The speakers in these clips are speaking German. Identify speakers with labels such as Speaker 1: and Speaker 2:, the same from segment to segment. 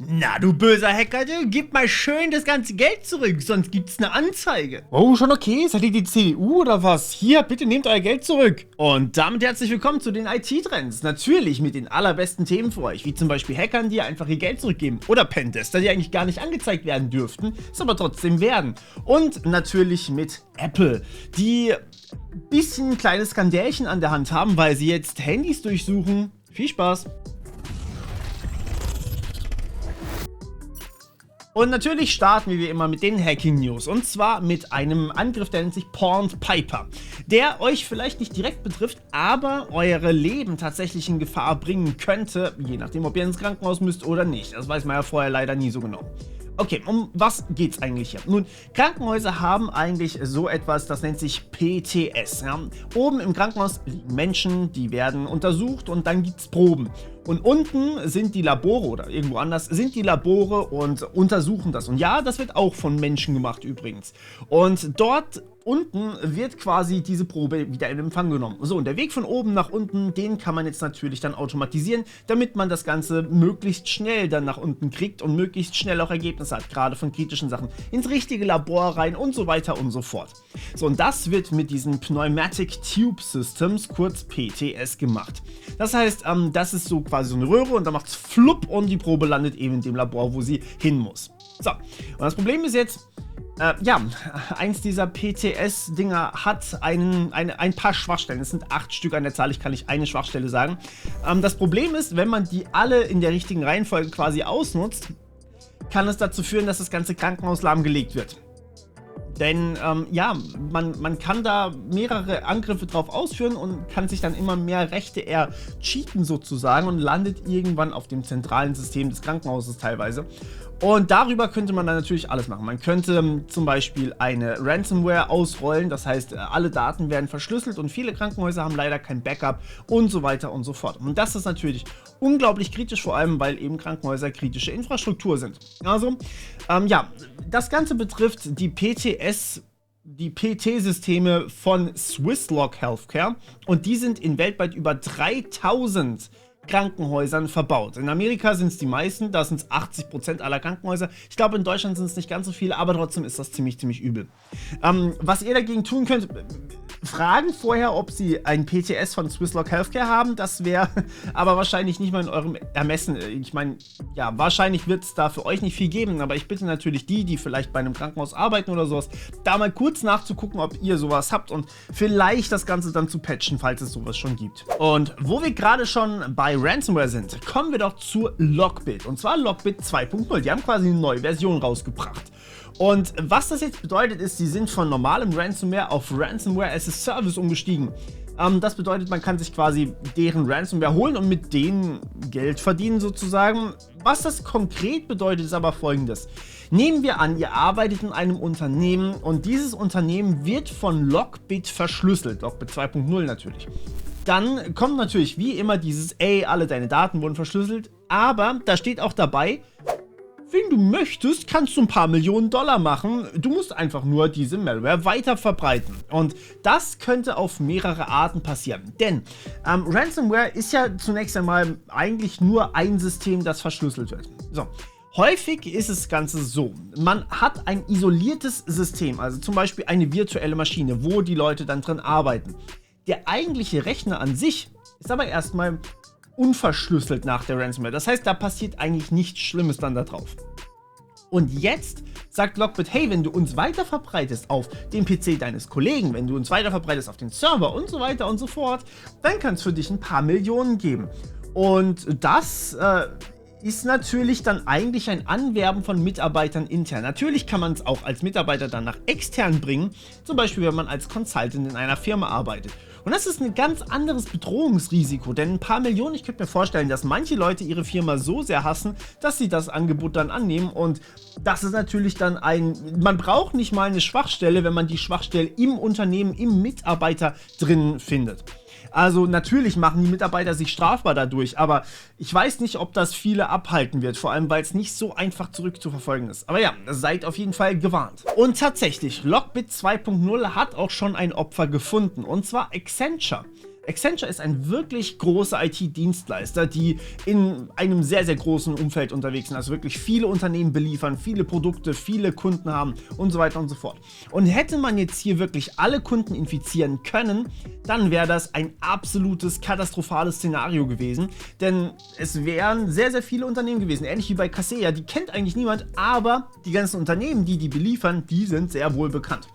Speaker 1: Na, du böser Hacker, du, gib mal schön das ganze Geld zurück, sonst gibt's eine Anzeige.
Speaker 2: Oh, schon okay. Seid ihr die CDU oder was? Hier, bitte nehmt euer Geld zurück.
Speaker 1: Und damit herzlich willkommen zu den IT-Trends. Natürlich mit den allerbesten Themen für euch, wie zum Beispiel Hackern, die einfach ihr Geld zurückgeben. Oder Pentester, die eigentlich gar nicht angezeigt werden dürften, es aber trotzdem werden. Und natürlich mit Apple, die ein bisschen ein kleines Skandälchen an der Hand haben, weil sie jetzt Handys durchsuchen. Viel Spaß! Und natürlich starten wir wie immer mit den Hacking-News, und zwar mit einem Angriff, der nennt sich Pawned Piper, der euch vielleicht nicht direkt betrifft, aber eure Leben tatsächlich in Gefahr bringen könnte, je nachdem, ob ihr ins Krankenhaus müsst oder nicht. Das weiß man ja vorher leider nie so genau. Okay, um was geht's eigentlich hier? Nun, Krankenhäuser haben eigentlich so etwas, das nennt sich PTS. Ja? Oben im Krankenhaus liegen Menschen, die werden untersucht und dann gibt's Proben. Und unten sind die Labore oder irgendwo anders sind die Labore und untersuchen das. Und ja, das wird auch von Menschen gemacht übrigens. Und dort unten wird quasi diese Probe wieder in Empfang genommen. So, und der Weg von oben nach unten, den kann man jetzt natürlich dann automatisieren, damit man das Ganze möglichst schnell dann nach unten kriegt und möglichst schnell auch Ergebnisse hat, gerade von kritischen Sachen, ins richtige Labor rein und so weiter und so fort. So, und das wird mit diesen Pneumatic Tube Systems, kurz PTS, gemacht. Das heißt, das ist so quasi so eine Röhre und dann macht es flupp und die Probe landet eben in dem Labor, wo sie hin muss. So, und das Problem ist jetzt, ja, eins dieser PTS-Dinger hat ein paar Schwachstellen. Es sind 8 Stück an der Zahl, ich kann nicht eine Schwachstelle sagen. Das Problem ist, wenn man die alle in der richtigen Reihenfolge quasi ausnutzt, kann es dazu führen, dass das ganze Krankenhaus lahmgelegt wird. Denn ja, man kann da mehrere Angriffe drauf ausführen und kann sich dann immer mehr Rechte cheaten sozusagen und landet irgendwann auf dem zentralen System des Krankenhauses teilweise. Und darüber könnte man dann natürlich alles machen. Man könnte zum Beispiel eine Ransomware ausrollen, das heißt, alle Daten werden verschlüsselt und viele Krankenhäuser haben leider kein Backup und so weiter und so fort. Und das ist natürlich unglaublich kritisch, vor allem, weil eben Krankenhäuser kritische Infrastruktur sind. Also, ja, das Ganze betrifft die PT-Systeme von Swisslog Healthcare und die sind in weltweit über 3000 Krankenhäusern verbaut. In Amerika sind es die meisten, da sind es 80% aller Krankenhäuser. Ich glaube, in Deutschland sind es nicht ganz so viele, aber trotzdem ist das ziemlich übel. Was ihr dagegen tun könnt, fragen vorher, ob sie ein PTS von Swisslog Healthcare haben. Das wäre aber wahrscheinlich nicht mal in eurem Ermessen. Ich meine, ja, wahrscheinlich wird es da für euch nicht viel geben, aber ich bitte natürlich die vielleicht bei einem Krankenhaus arbeiten oder sowas, da mal kurz nachzugucken, ob ihr sowas habt und vielleicht das Ganze dann zu patchen, falls es sowas schon gibt. Und wo wir gerade schon bei Ransomware sind, kommen wir doch zu Lockbit. Und zwar Lockbit 2.0. Die haben quasi eine neue Version rausgebracht. Und was das jetzt bedeutet ist, sie sind von normalem Ransomware auf Ransomware as a Service umgestiegen. Das bedeutet, man kann sich quasi deren Ransomware holen und mit denen Geld verdienen sozusagen. Was das konkret bedeutet, ist aber folgendes. Nehmen wir an, ihr arbeitet in einem Unternehmen und dieses Unternehmen wird von Lockbit verschlüsselt. Lockbit 2.0 natürlich. Dann kommt natürlich wie immer dieses, ey, alle deine Daten wurden verschlüsselt. Aber da steht auch dabei, wenn du möchtest, kannst du ein paar Millionen Dollar machen. Du musst einfach nur diese Malware weiter verbreiten. Und das könnte auf mehrere Arten passieren. Denn Ransomware ist ja zunächst einmal eigentlich nur ein System, das verschlüsselt wird. So. Häufig ist das Ganze so, man hat ein isoliertes System, also zum Beispiel eine virtuelle Maschine, wo die Leute dann drin arbeiten. Der eigentliche Rechner an sich ist aber erstmal unverschlüsselt nach der Ransomware. Das heißt, da passiert eigentlich nichts Schlimmes dann da drauf. Und jetzt sagt Lockbit, hey, wenn du uns weiter verbreitest auf dem PC deines Kollegen, wenn du uns weiter verbreitest auf den Server und so weiter und so fort, dann kann es für dich ein paar Millionen geben. Und das ist natürlich dann eigentlich ein Anwerben von Mitarbeitern intern. Natürlich kann man es auch als Mitarbeiter dann nach extern bringen, zum Beispiel wenn man als Consultant in einer Firma arbeitet. Und das ist ein ganz anderes Bedrohungsrisiko, denn ein paar Millionen, ich könnte mir vorstellen, dass manche Leute ihre Firma so sehr hassen, dass sie das Angebot dann annehmen und das ist natürlich dann man braucht nicht mal eine Schwachstelle, wenn man die Schwachstelle im Unternehmen, im Mitarbeiter drin findet. Also natürlich machen die Mitarbeiter sich strafbar dadurch, aber ich weiß nicht, ob das viele abhalten wird, vor allem weil es nicht so einfach zurückzuverfolgen ist. Aber ja, seid auf jeden Fall gewarnt. Und tatsächlich, Lockbit 2.0 hat auch schon ein Opfer gefunden, und zwar Accenture. Accenture ist ein wirklich großer IT-Dienstleister, die in einem sehr, sehr großen Umfeld unterwegs sind, also wirklich viele Unternehmen beliefern, viele Produkte, viele Kunden haben und so weiter und so fort. Und hätte man jetzt hier wirklich alle Kunden infizieren können, dann wäre das ein absolutes katastrophales Szenario gewesen, denn es wären sehr, sehr viele Unternehmen gewesen, ähnlich wie bei Kaseya, die kennt eigentlich niemand, aber die ganzen Unternehmen, die beliefern, die sind sehr wohl bekannt.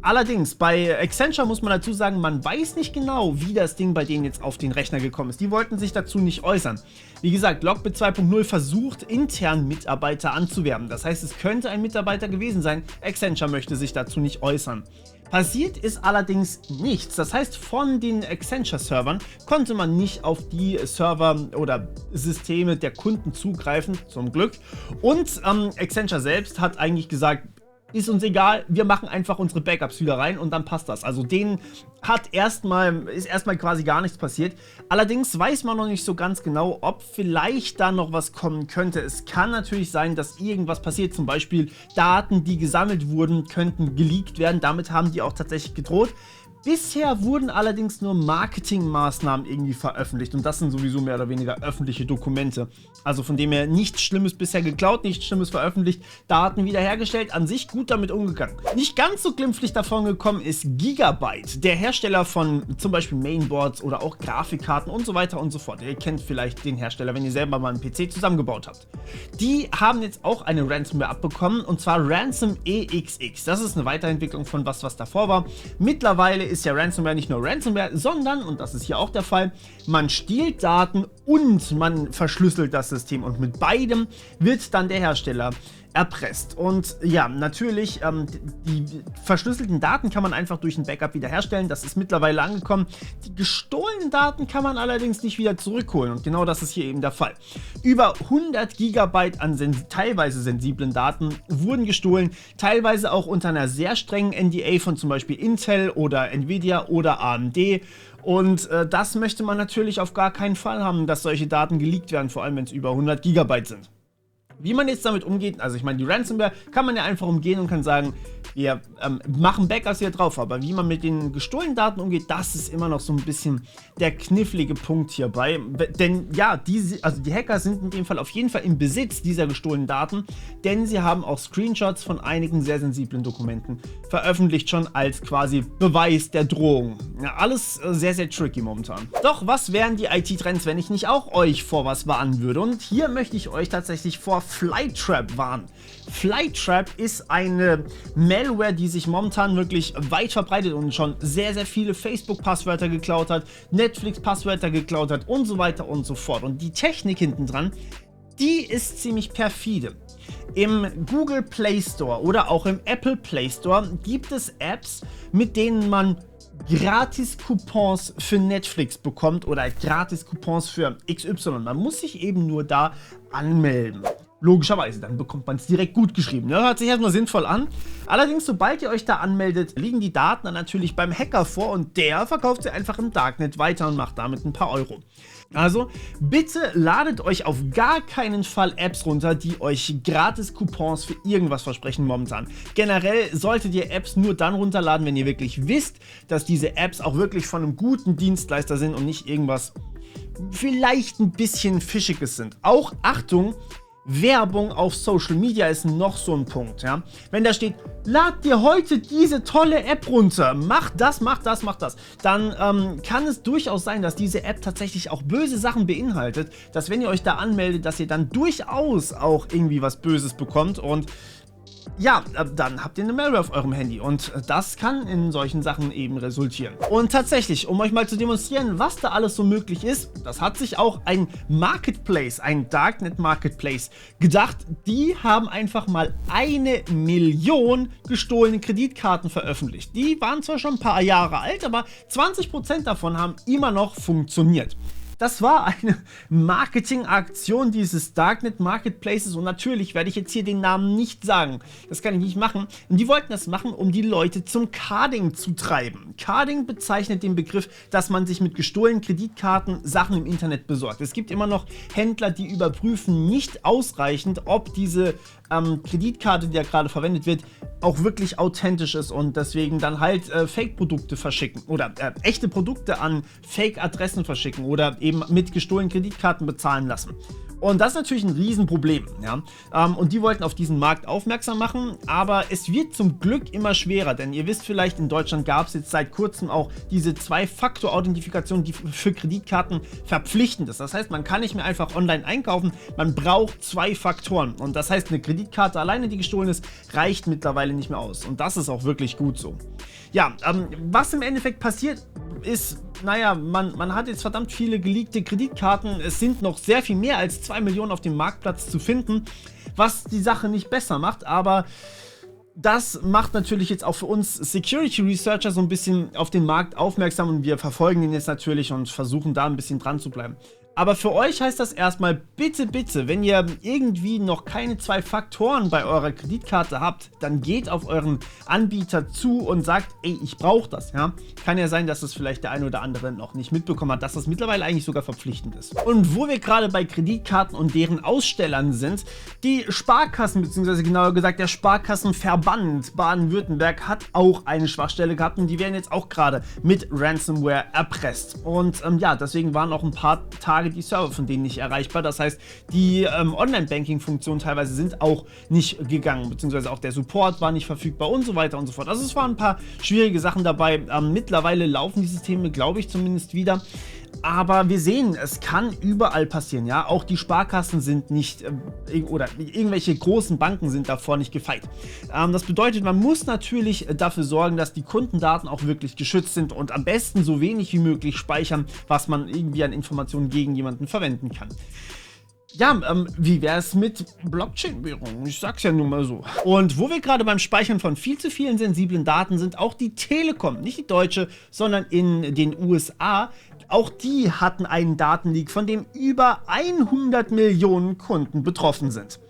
Speaker 1: Allerdings, bei Accenture muss man dazu sagen, man weiß nicht genau, wie das Ding bei denen jetzt auf den Rechner gekommen ist. Die wollten sich dazu nicht äußern. Wie gesagt, Lockbit 2.0 versucht intern Mitarbeiter anzuwerben. Das heißt, es könnte ein Mitarbeiter gewesen sein. Accenture möchte sich dazu nicht äußern. Passiert ist allerdings nichts. Das heißt, von den Accenture-Servern konnte man nicht auf die Server oder Systeme der Kunden zugreifen, zum Glück. Und Accenture selbst hat eigentlich gesagt, ist uns egal, wir machen einfach unsere Backups wieder rein und dann passt das. Also denen ist erstmal quasi gar nichts passiert. Allerdings weiß man noch nicht so ganz genau, ob vielleicht da noch was kommen könnte. Es kann natürlich sein, dass irgendwas passiert. Zum Beispiel Daten, die gesammelt wurden, könnten geleakt werden. Damit haben die auch tatsächlich gedroht. Bisher wurden allerdings nur Marketingmaßnahmen irgendwie veröffentlicht und das sind sowieso mehr oder weniger öffentliche Dokumente. Also von dem her nichts Schlimmes bisher geklaut, nichts Schlimmes veröffentlicht, Daten wiederhergestellt, an sich gut damit umgegangen. Nicht ganz so glimpflich davon gekommen ist Gigabyte, der Hersteller von zum Beispiel Mainboards oder auch Grafikkarten und so weiter und so fort. Ihr kennt vielleicht den Hersteller, wenn ihr selber mal einen PC zusammengebaut habt. Die haben jetzt auch eine Ransomware abbekommen und zwar Ransom EXX. Das ist eine Weiterentwicklung von was davor war. Mittlerweile ist ja Ransomware nicht nur Ransomware, sondern, und das ist hier auch der Fall, man stiehlt Daten und man verschlüsselt das System und mit beidem wird dann der Hersteller erpresst. Und ja, natürlich, die verschlüsselten Daten kann man einfach durch ein Backup wiederherstellen, das ist mittlerweile angekommen. Die gestohlenen Daten kann man allerdings nicht wieder zurückholen und genau das ist hier eben der Fall. Über 100 Gigabyte an teilweise sensiblen Daten wurden gestohlen, teilweise auch unter einer sehr strengen NDA von zum Beispiel Intel oder Nvidia oder AMD. Und das möchte man natürlich auf gar keinen Fall haben, dass solche Daten geleakt werden, vor allem wenn es über 100 Gigabyte sind. Wie man jetzt damit umgeht, also ich meine, die Ransomware kann man ja einfach umgehen und kann sagen, wir machen Backups hier drauf, aber wie man mit den gestohlenen Daten umgeht, das ist immer noch so ein bisschen der knifflige Punkt hierbei. Denn ja, die Hacker sind in dem Fall auf jeden Fall im Besitz dieser gestohlenen Daten, denn sie haben auch Screenshots von einigen sehr sensiblen Dokumenten veröffentlicht, schon als quasi Beweis der Drohung. Ja, alles sehr, sehr tricky momentan. Doch was wären die IT-Trends, wenn ich nicht auch euch vor was warnen würde? Und hier möchte ich euch tatsächlich vor Flytrap warnen. Flytrap ist eine Malware, die sich momentan wirklich weit verbreitet und schon sehr, sehr viele Facebook-Passwörter geklaut hat, Netflix-Passwörter geklaut hat und so weiter und so fort. Und die Technik hinten dran, die ist ziemlich perfide. Im Google Play Store oder auch im Apple Play Store gibt es Apps, mit denen man Gratis-Coupons für Netflix bekommt oder Gratis-Coupons für XY. Man muss sich eben nur da anmelden. Logischerweise, dann bekommt man es direkt gut geschrieben. Ne? Hört sich erstmal sinnvoll an. Allerdings, sobald ihr euch da anmeldet, liegen die Daten dann natürlich beim Hacker vor und der verkauft sie einfach im Darknet weiter und macht damit ein paar Euro. Also bitte ladet euch auf gar keinen Fall Apps runter, die euch gratis Coupons für irgendwas versprechen momentan. Generell solltet ihr Apps nur dann runterladen, wenn ihr wirklich wisst, dass diese Apps auch wirklich von einem guten Dienstleister sind und nicht irgendwas vielleicht ein bisschen Fischiges sind. Auch Achtung! Werbung auf Social Media ist noch so ein Punkt, ja. Wenn da steht, lad dir heute diese tolle App runter, mach das, dann kann es durchaus sein, dass diese App tatsächlich auch böse Sachen beinhaltet, dass wenn ihr euch da anmeldet, dass ihr dann durchaus auch irgendwie was Böses bekommt und ja, dann habt ihr eine Malware auf eurem Handy und das kann in solchen Sachen eben resultieren. Und tatsächlich, um euch mal zu demonstrieren, was da alles so möglich ist, das hat sich auch ein Marketplace, ein Darknet Marketplace gedacht. Die haben einfach mal 1 Million gestohlene Kreditkarten veröffentlicht. Die waren zwar schon ein paar Jahre alt, aber 20% davon haben immer noch funktioniert. Das war eine Marketingaktion dieses Darknet Marketplaces und natürlich werde ich jetzt hier den Namen nicht sagen. Das kann ich nicht machen. Und die wollten das machen, um die Leute zum Carding zu treiben. Carding bezeichnet den Begriff, dass man sich mit gestohlenen Kreditkarten Sachen im Internet besorgt. Es gibt immer noch Händler, die überprüfen nicht ausreichend, ob diese Kreditkarte, die da gerade verwendet wird, auch wirklich authentisch ist und deswegen dann halt Fake-Produkte verschicken oder echte Produkte an Fake-Adressen verschicken oder eben mit gestohlenen Kreditkarten bezahlen lassen. Und das ist natürlich ein Riesenproblem, ja. Und die wollten auf diesen Markt aufmerksam machen, aber es wird zum Glück immer schwerer, denn ihr wisst vielleicht, in Deutschland gab es jetzt seit kurzem auch diese Zwei-Faktor-Authentifikationen, die für Kreditkarten verpflichtend ist. Das heißt, man kann nicht mehr einfach online einkaufen, man braucht 2 Faktoren. Und das heißt, eine Kreditkarte alleine, die gestohlen ist, reicht mittlerweile nicht mehr aus. Und das ist auch wirklich gut so. Ja, was im Endeffekt passiert ist, naja, man hat jetzt verdammt viele geleakte Kreditkarten. Es sind noch sehr viel mehr als 2 Millionen auf dem Marktplatz zu finden, was die Sache nicht besser macht, aber das macht natürlich jetzt auch für uns Security Researcher so ein bisschen auf den Markt aufmerksam und wir verfolgen ihn jetzt natürlich und versuchen da ein bisschen dran zu bleiben. Aber für euch heißt das erstmal, bitte, bitte, wenn ihr irgendwie noch keine 2 Faktoren bei eurer Kreditkarte habt, dann geht auf euren Anbieter zu und sagt, ey, ich brauche das, ja. Kann ja sein, dass es vielleicht der eine oder andere noch nicht mitbekommen hat, dass das mittlerweile eigentlich sogar verpflichtend ist. Und wo wir gerade bei Kreditkarten und deren Ausstellern sind, die Sparkassen, beziehungsweise genauer gesagt der Sparkassenverband Baden-Württemberg hat auch eine Schwachstelle gehabt und die werden jetzt auch gerade mit Ransomware erpresst. Und ja, deswegen waren auch ein paar Tage die Server von denen nicht erreichbar. Das heißt, die Online-Banking-Funktionen teilweise sind auch nicht gegangen, beziehungsweise auch der Support war nicht verfügbar und so weiter und so fort. Also es waren ein paar schwierige Sachen dabei. Mittlerweile laufen die Systeme, glaube ich, zumindest wieder. Aber wir sehen, es kann überall passieren, ja. Auch die Sparkassen sind nicht, oder irgendwelche großen Banken sind davor nicht gefeit. Das bedeutet, man muss natürlich dafür sorgen, dass die Kundendaten auch wirklich geschützt sind und am besten so wenig wie möglich speichern, was man irgendwie an Informationen gegen jemanden verwenden kann. Ja, wie wäre es mit Blockchain-Währungen? Ich sag's ja nun mal so. Und wo wir gerade beim Speichern von viel zu vielen sensiblen Daten sind, auch die Telekom, nicht die deutsche, sondern in den USA, auch die hatten einen Datenleak, von dem über 100 Millionen Kunden betroffen sind.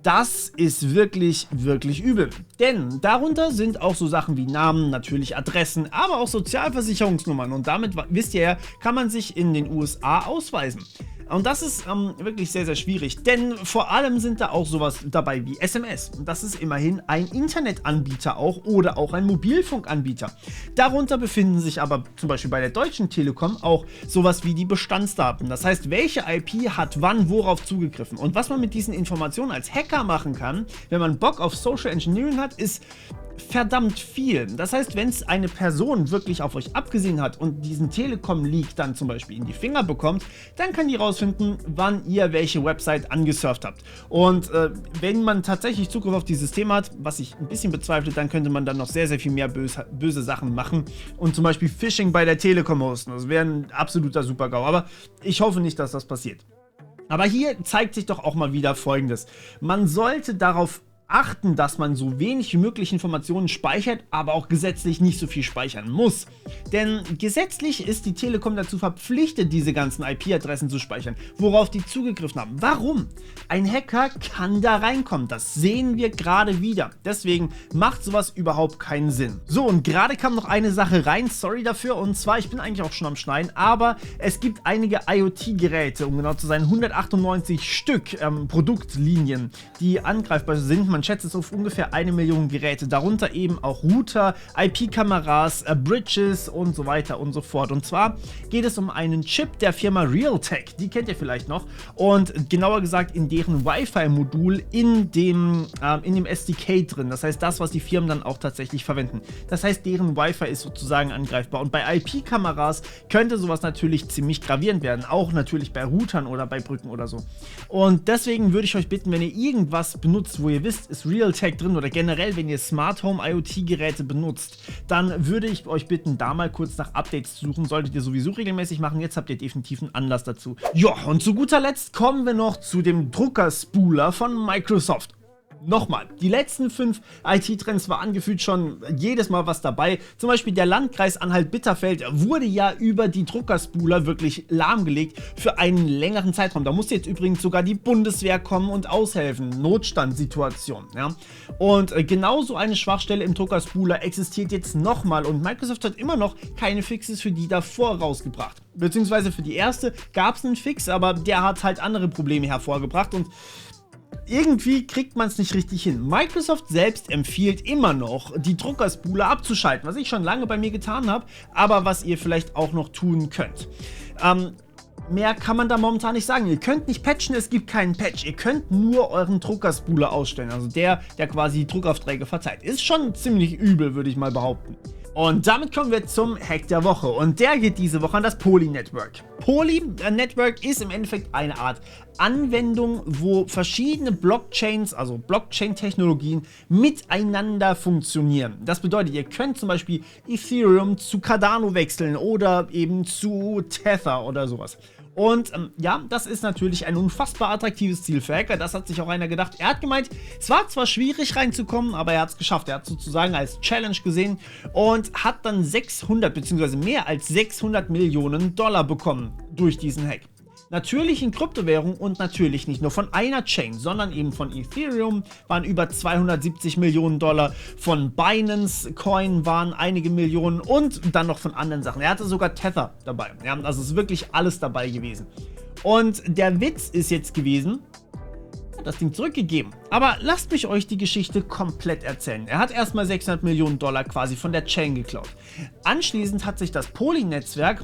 Speaker 1: Das ist wirklich, wirklich übel. Denn darunter sind auch so Sachen wie Namen, natürlich Adressen, aber auch Sozialversicherungsnummern. Und damit, wisst ihr ja, kann man sich in den USA ausweisen. Und das ist wirklich sehr, sehr schwierig, denn vor allem sind da auch sowas dabei wie SMS. Und das ist immerhin ein Internetanbieter auch oder auch ein Mobilfunkanbieter. Darunter befinden sich aber zum Beispiel bei der Deutschen Telekom auch sowas wie die Bestandsdaten. Das heißt, welche IP hat wann worauf zugegriffen. Und was man mit diesen Informationen als Hacker machen kann, wenn man Bock auf Social Engineering hat, ist verdammt viel. Das heißt, wenn es eine Person wirklich auf euch abgesehen hat und diesen Telekom-Leak dann zum Beispiel in die Finger bekommt, dann kann die rausfinden, wann ihr welche Website angesurft habt. Und wenn man tatsächlich Zugriff auf die Systeme hat, was ich ein bisschen bezweifle, dann könnte man dann noch sehr, sehr viel mehr böse Sachen machen und zum Beispiel Phishing bei der Telekom hosten. Das wäre ein absoluter Super-GAU, aber ich hoffe nicht, dass das passiert. Aber hier zeigt sich doch auch mal wieder Folgendes. Man sollte darauf achten, dass man so wenig wie möglich Informationen speichert, aber auch gesetzlich nicht so viel speichern muss. Denn gesetzlich ist die Telekom dazu verpflichtet, diese ganzen IP-Adressen zu speichern, worauf die zugegriffen haben. Warum? Ein Hacker kann da reinkommen, das sehen wir gerade wieder. Deswegen macht sowas überhaupt keinen Sinn. So, und gerade kam noch eine Sache rein, sorry dafür, und zwar, ich bin eigentlich auch schon am Schneiden, aber es gibt einige IoT-Geräte, um genau zu sein, 198 Stück Produktlinien, die angreifbar sind. Man schätzt es auf ungefähr 1 Million Geräte, darunter eben auch Router, IP-Kameras, Bridges und so weiter und so fort. Und zwar geht es um einen Chip der Firma Realtek, die kennt ihr vielleicht noch, und genauer gesagt in deren Wi-Fi-Modul in dem SDK drin. Das heißt, das, was die Firmen dann auch tatsächlich verwenden. Das heißt, deren Wi-Fi ist sozusagen angreifbar. Und bei IP-Kameras könnte sowas natürlich ziemlich gravierend werden, auch natürlich bei Routern oder bei Brücken oder so. Und deswegen würde ich euch bitten, wenn ihr irgendwas benutzt, wo ihr wisst, ist Realtek drin oder generell, wenn ihr Smart Home IoT Geräte benutzt, dann würde ich euch bitten, da mal kurz nach Updates zu suchen. Solltet ihr sowieso regelmäßig machen, jetzt habt ihr definitiv einen Anlass dazu. Ja, und zu guter Letzt kommen wir noch zu dem Druckerspooler von Microsoft. Nochmal, die letzten 5 IT-Trends war angefühlt schon jedes Mal was dabei. Zum Beispiel der Landkreis Anhalt-Bitterfeld wurde ja über die Druckerspooler wirklich lahmgelegt für einen längeren Zeitraum. Da musste jetzt übrigens sogar die Bundeswehr kommen und aushelfen. Notstandssituation. Ja? Und genauso eine Schwachstelle im Druckerspooler existiert jetzt nochmal und Microsoft hat immer noch keine Fixes für die davor rausgebracht. Beziehungsweise für die erste gab es einen Fix, aber der hat halt andere Probleme hervorgebracht und irgendwie kriegt man es nicht richtig hin. Microsoft selbst empfiehlt immer noch, die Druckerspule abzuschalten, was ich schon lange bei mir getan habe, aber was ihr vielleicht auch noch tun könnt. Mehr kann man da momentan nicht sagen. Ihr könnt nicht patchen, es gibt keinen Patch. Ihr könnt nur euren Druckerspule ausstellen, also der quasi die Druckaufträge verzeiht. Ist schon ziemlich übel, würde ich mal behaupten. Und damit kommen wir zum Hack der Woche und der geht diese Woche an das Poly Network. Poly Network ist im Endeffekt eine Art Anwendung, wo verschiedene Blockchains, also Blockchain-Technologien miteinander funktionieren. Das bedeutet, ihr könnt zum Beispiel Ethereum zu Cardano wechseln oder eben zu Tether oder sowas. Und ja, das ist natürlich ein unfassbar attraktives Ziel für Hacker. Das hat sich auch einer gedacht. Er hat gemeint, es war zwar schwierig reinzukommen, aber er hat es geschafft. Er hat es sozusagen als Challenge gesehen und hat dann 600 bzw. mehr als 600 Millionen Dollar bekommen durch diesen Hack. Natürlich in Kryptowährung und natürlich nicht nur von einer Chain, sondern eben von Ethereum waren über 270 Millionen Dollar, von Binance Coin waren einige Millionen und dann noch von anderen Sachen. Er hatte sogar Tether dabei. Ja, also ist wirklich alles dabei gewesen. Und der Witz ist jetzt gewesen, das Ding zurückgegeben. Aber lasst mich euch die Geschichte komplett erzählen. Er hat erstmal 600 Millionen Dollar quasi von der Chain geklaut. Anschließend hat sich das Poly-Netzwerk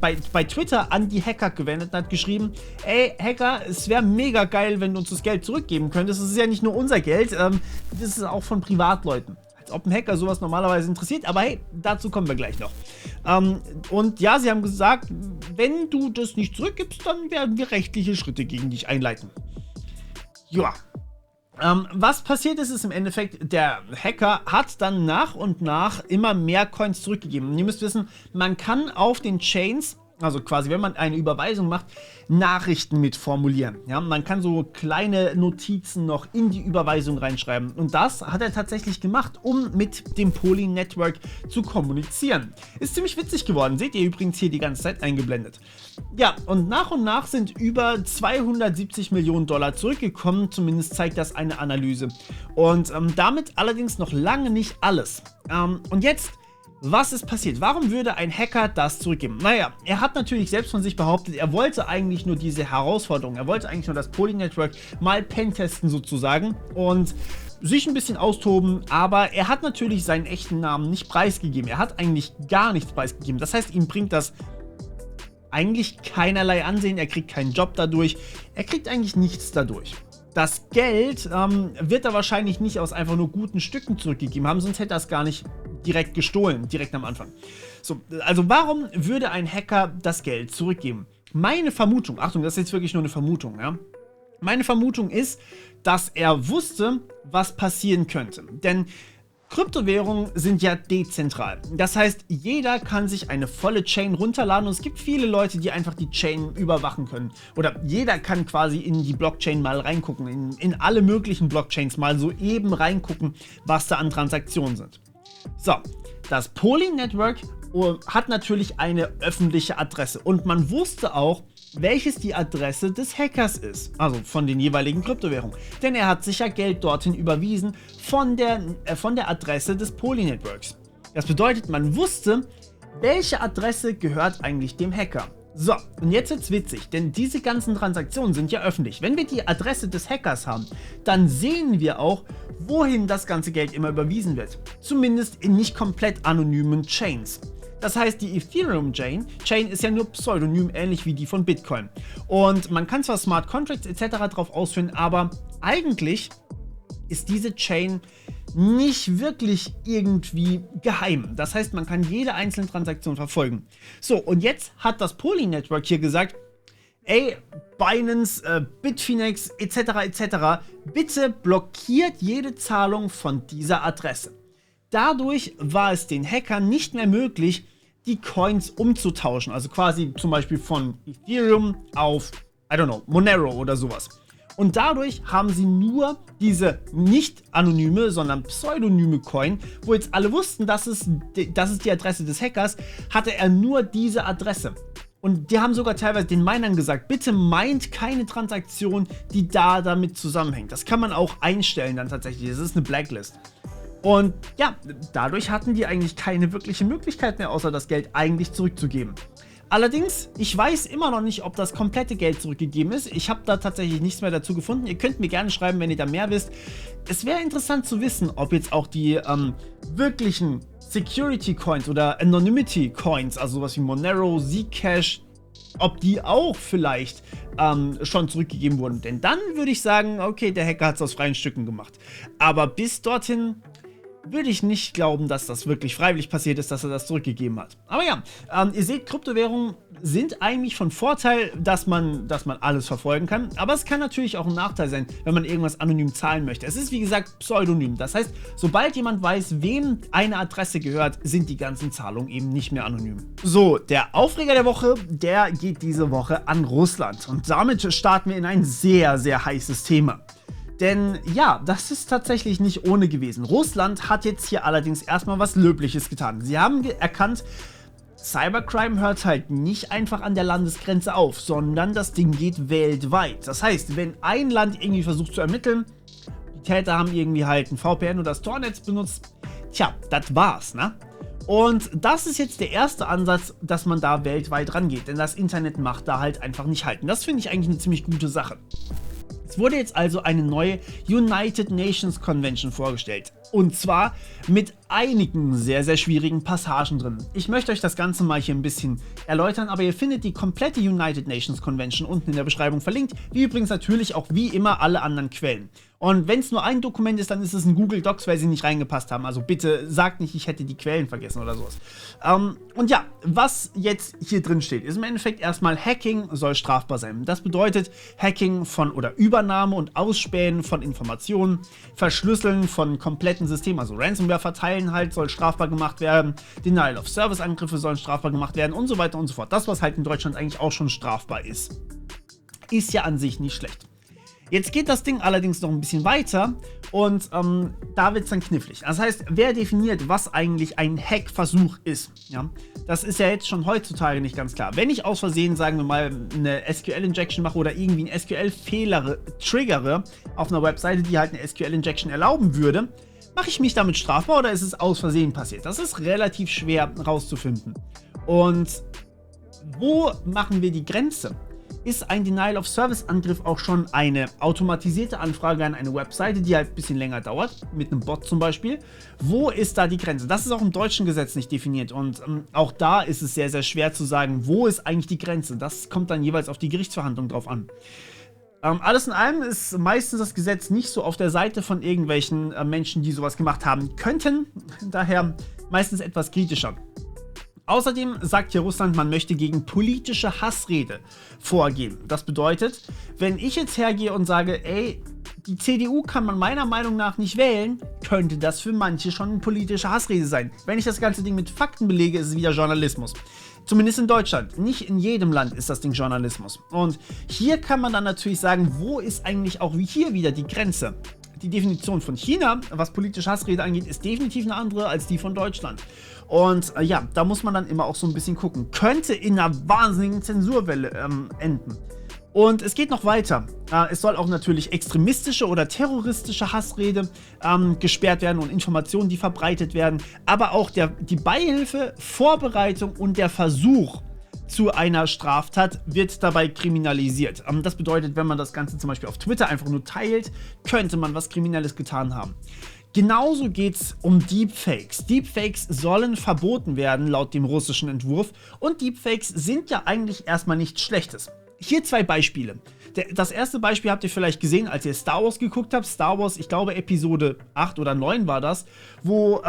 Speaker 1: bei Twitter an die Hacker gewendet und hat geschrieben, ey Hacker, es wäre mega geil, wenn du uns das Geld zurückgeben könntest. Das ist ja nicht nur unser Geld, das ist auch von Privatleuten. Als ob ein Hacker sowas normalerweise interessiert, aber hey, dazu kommen wir gleich noch. Und ja, sie haben gesagt, wenn du das nicht zurückgibst, dann werden wir rechtliche Schritte gegen dich einleiten. Ja, was passiert ist, ist im Endeffekt, der Hacker hat dann nach und nach immer mehr Coins zurückgegeben. Und ihr müsst wissen, man kann auf den Chains, also quasi, wenn man eine Überweisung macht, Nachrichten mit formulieren. Ja, man kann so kleine Notizen noch in die Überweisung reinschreiben. Und das hat er tatsächlich gemacht, um mit dem Poly Network zu kommunizieren. Ist ziemlich witzig geworden. Seht ihr übrigens hier die ganze Zeit eingeblendet. Ja, und nach sind über 270 Millionen Dollar zurückgekommen. Zumindest zeigt das eine Analyse. Und damit allerdings noch lange nicht alles. Und jetzt, was ist passiert? Warum würde ein Hacker das zurückgeben? Naja, er hat natürlich selbst von sich behauptet, er wollte eigentlich nur diese Herausforderung, er wollte eigentlich nur das Poly Network mal pentesten sozusagen und sich ein bisschen austoben, aber er hat natürlich seinen echten Namen nicht preisgegeben. Er hat eigentlich gar nichts preisgegeben. Das heißt, ihm bringt das eigentlich keinerlei Ansehen, er kriegt keinen Job dadurch, er kriegt eigentlich nichts dadurch. Das Geld wird er wahrscheinlich nicht aus einfach nur guten Stücken zurückgegeben haben, sonst hätte er es gar nicht direkt gestohlen, direkt am Anfang. So, also warum würde ein Hacker das Geld zurückgeben? Meine Vermutung, Achtung, das ist jetzt wirklich nur eine Vermutung, ja. Meine Vermutung ist, dass er wusste, was passieren könnte. Denn Kryptowährungen sind ja dezentral. Das heißt, jeder kann sich eine volle Chain runterladen und es gibt viele Leute, die einfach die Chain überwachen können. Oder jeder kann quasi in die Blockchain mal reingucken, in alle möglichen Blockchains mal so eben reingucken, was da an Transaktionen sind. So, das Poly Network hat natürlich eine öffentliche Adresse und man wusste auch, welches die Adresse des Hackers ist, also von den jeweiligen Kryptowährungen. Denn er hat sicher Geld dorthin überwiesen von der Adresse des Poly Networks. Das bedeutet, man wusste, welche Adresse gehört eigentlich dem Hacker. So, und jetzt wird's witzig, denn diese ganzen Transaktionen sind ja öffentlich. Wenn wir die Adresse des Hackers haben, dann sehen wir auch, wohin das ganze Geld immer überwiesen wird. Zumindest in nicht komplett anonymen Chains. Das heißt, die Ethereum-Chain ist ja nur pseudonym, ähnlich wie die von Bitcoin. Und man kann zwar Smart Contracts etc. drauf ausführen, aber eigentlich ist diese Chain nicht wirklich irgendwie geheim. Das heißt, man kann jede einzelne Transaktion verfolgen. So, und jetzt hat das Poly Network hier gesagt, ey, Binance, Bitfinex etc. bitte blockiert jede Zahlung von dieser Adresse. Dadurch war es den Hackern nicht mehr möglich, die Coins umzutauschen. Also quasi zum Beispiel von Ethereum auf, I don't know, Monero oder sowas. Und dadurch haben sie nur diese nicht anonyme, sondern pseudonyme Coin, wo jetzt alle wussten, das ist die Adresse des Hackers, hatte er nur diese Adresse. Und die haben sogar teilweise den Minern gesagt, bitte meint keine Transaktion, die damit zusammenhängt. Das kann man auch einstellen dann tatsächlich. Das ist eine Blacklist. Und ja, dadurch hatten die eigentlich keine wirkliche Möglichkeit mehr, außer das Geld eigentlich zurückzugeben. Allerdings, ich weiß immer noch nicht, ob das komplette Geld zurückgegeben ist. Ich habe da tatsächlich nichts mehr dazu gefunden. Ihr könnt mir gerne schreiben, wenn ihr da mehr wisst. Es wäre interessant zu wissen, ob jetzt auch die wirklichen Security Coins oder Anonymity Coins, also sowas wie Monero, Zcash, ob die auch vielleicht schon zurückgegeben wurden. Denn dann würde ich sagen, okay, der Hacker hat es aus freien Stücken gemacht. Aber bis dorthin würde ich nicht glauben, dass das wirklich freiwillig passiert ist, dass er das zurückgegeben hat. Aber ja, ihr seht, Kryptowährungen sind eigentlich von Vorteil, dass man alles verfolgen kann. Aber es kann natürlich auch ein Nachteil sein, wenn man irgendwas anonym zahlen möchte. Es ist wie gesagt pseudonym. Das heißt, sobald jemand weiß, wem eine Adresse gehört, sind die ganzen Zahlungen eben nicht mehr anonym. So, der Aufreger der Woche, der geht diese Woche an Russland. Und damit starten wir in ein sehr, sehr heißes Thema. Denn ja, das ist tatsächlich nicht ohne gewesen. Russland hat jetzt hier allerdings erstmal was Löbliches getan. Sie haben erkannt, Cybercrime hört halt nicht einfach an der Landesgrenze auf, sondern das Ding geht weltweit. Das heißt, wenn ein Land irgendwie versucht zu ermitteln, die Täter haben irgendwie halt ein VPN oder das Tor-Netz benutzt, tja, das war's, ne? Und das ist jetzt der erste Ansatz, dass man da weltweit rangeht, denn das Internet macht da halt einfach nicht halten. Das finde ich eigentlich eine ziemlich gute Sache. Es wurde jetzt also eine neue United Nations Convention vorgestellt. Und zwar mit einigen sehr, sehr schwierigen Passagen drin. Ich möchte euch das Ganze mal hier ein bisschen erläutern, aber ihr findet die komplette United Nations Convention unten in der Beschreibung verlinkt, wie übrigens natürlich auch wie immer alle anderen Quellen. Und wenn es nur ein Dokument ist, dann ist es ein Google Docs, weil sie nicht reingepasst haben. Also bitte sagt nicht, ich hätte die Quellen vergessen oder sowas. Und ja, was jetzt hier drin steht, ist im Endeffekt erstmal, Hacking soll strafbar sein. Das bedeutet Hacking von oder Übernahme und Ausspähen von Informationen, Verschlüsseln von kompletten Systemen, also Ransomware verteilen halt, soll strafbar gemacht werden, Denial-of-Service-Angriffe sollen strafbar gemacht werden und so weiter und so fort. Das, was halt in Deutschland eigentlich auch schon strafbar ist. Ist ja an sich nicht schlecht. Jetzt geht das Ding allerdings noch ein bisschen weiter und da wird es dann knifflig. Das heißt, wer definiert, was eigentlich ein Hackversuch ist? Ja? Das ist ja jetzt schon heutzutage nicht ganz klar. Wenn ich aus Versehen, sagen wir mal, eine SQL-Injection mache oder irgendwie einen SQL-Fehler triggere auf einer Webseite, die halt eine SQL-Injection erlauben würde, mache ich mich damit strafbar oder ist es aus Versehen passiert? Das ist relativ schwer rauszufinden. Und wo machen wir die Grenze? Ist ein Denial-of-Service-Angriff auch schon eine automatisierte Anfrage an eine Webseite, die halt ein bisschen länger dauert, mit einem Bot zum Beispiel? Wo ist da die Grenze? Das ist auch im deutschen Gesetz nicht definiert und auch da ist es sehr, sehr schwer zu sagen, wo ist eigentlich die Grenze? Das kommt dann jeweils auf die Gerichtsverhandlung drauf an. Alles in allem ist meistens das Gesetz nicht so auf der Seite von irgendwelchen Menschen, die sowas gemacht haben könnten, daher meistens etwas kritischer. Außerdem sagt hier Russland, man möchte gegen politische Hassrede vorgehen. Das bedeutet, wenn ich jetzt hergehe und sage, ey, die CDU kann man meiner Meinung nach nicht wählen, könnte das für manche schon eine politische Hassrede sein. Wenn ich das ganze Ding mit Fakten belege, ist es wieder Journalismus. Zumindest in Deutschland. Nicht in jedem Land ist das Ding Journalismus. Und hier kann man dann natürlich sagen, wo ist eigentlich auch wie hier wieder die Grenze? Die Definition von China, was politische Hassrede angeht, ist definitiv eine andere als die von Deutschland. Und ja, da muss man dann immer auch so ein bisschen gucken. Könnte in einer wahnsinnigen Zensurwelle enden. Und es geht noch weiter. Es soll auch natürlich extremistische oder terroristische Hassrede gesperrt werden und Informationen, die verbreitet werden. Aber auch die Beihilfe, Vorbereitung und der Versuch zu einer Straftat wird dabei kriminalisiert. Das bedeutet, wenn man das Ganze zum Beispiel auf Twitter einfach nur teilt, könnte man was Kriminelles getan haben. Genauso geht es um Deepfakes. Deepfakes sollen verboten werden, laut dem russischen Entwurf. Und Deepfakes sind ja eigentlich erstmal nichts Schlechtes. Hier zwei Beispiele. Das erste Beispiel habt ihr vielleicht gesehen, als ihr Star Wars geguckt habt. Star Wars, ich glaube Episode 8 oder 9 war das, wo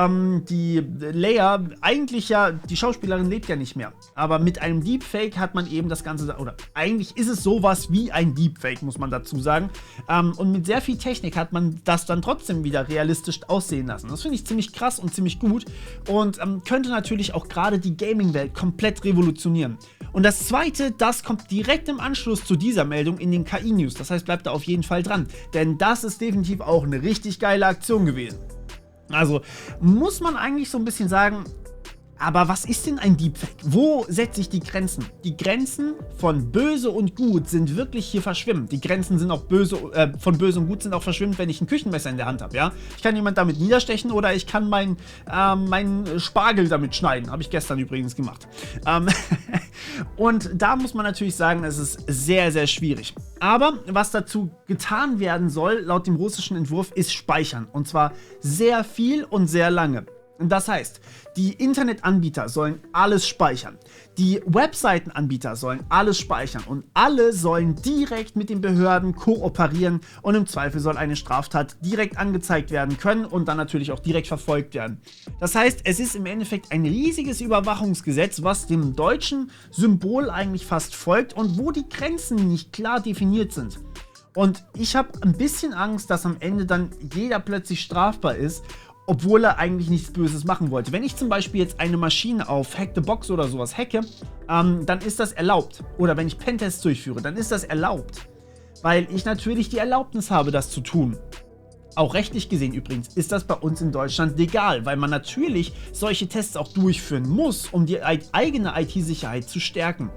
Speaker 1: die Leia, eigentlich ja, die Schauspielerin lebt ja nicht mehr. Aber mit einem Deepfake hat man eben das Ganze, oder eigentlich ist es sowas wie ein Deepfake, muss man dazu sagen. Und mit sehr viel Technik hat man das dann trotzdem wieder realistisch aussehen lassen. Das finde ich ziemlich krass und ziemlich gut und könnte natürlich auch gerade die Gaming-Welt komplett revolutionieren. Und das zweite, das kommt direkt im Anschluss zu dieser Meldung in den KI-News. Das heißt, bleibt da auf jeden Fall dran. Denn das ist definitiv auch eine richtig geile Aktion gewesen. Also muss man eigentlich so ein bisschen sagen, aber was ist denn ein Deepfake? Wo setze ich die Grenzen? Die Grenzen von böse und gut sind wirklich hier verschwimmend. Die Grenzen sind auch von böse und gut sind auch verschwimmend, wenn ich ein Küchenmesser in der Hand habe, ja? Ich kann jemand damit niederstechen oder ich kann meinen Spargel damit schneiden. Habe ich gestern übrigens gemacht. Und da muss man natürlich sagen, es ist sehr, sehr schwierig. Aber was dazu getan werden soll, laut dem russischen Entwurf, ist speichern. Und zwar sehr viel und sehr lange. Das heißt, die Internetanbieter sollen alles speichern. Die Webseitenanbieter sollen alles speichern. Und alle sollen direkt mit den Behörden kooperieren. Und im Zweifel soll eine Straftat direkt angezeigt werden können und dann natürlich auch direkt verfolgt werden. Das heißt, es ist im Endeffekt ein riesiges Überwachungsgesetz, was dem deutschen Symbol eigentlich fast folgt und wo die Grenzen nicht klar definiert sind. Und ich habe ein bisschen Angst, dass am Ende dann jeder plötzlich strafbar ist, obwohl er eigentlich nichts Böses machen wollte. Wenn ich zum Beispiel jetzt eine Maschine auf Hack the Box oder sowas hacke, dann ist das erlaubt. Oder wenn ich Pentests durchführe, dann ist das erlaubt. Weil ich natürlich die Erlaubnis habe, das zu tun. Auch rechtlich gesehen übrigens ist das bei uns in Deutschland legal, weil man natürlich solche Tests auch durchführen muss, um die eigene IT-Sicherheit zu stärken.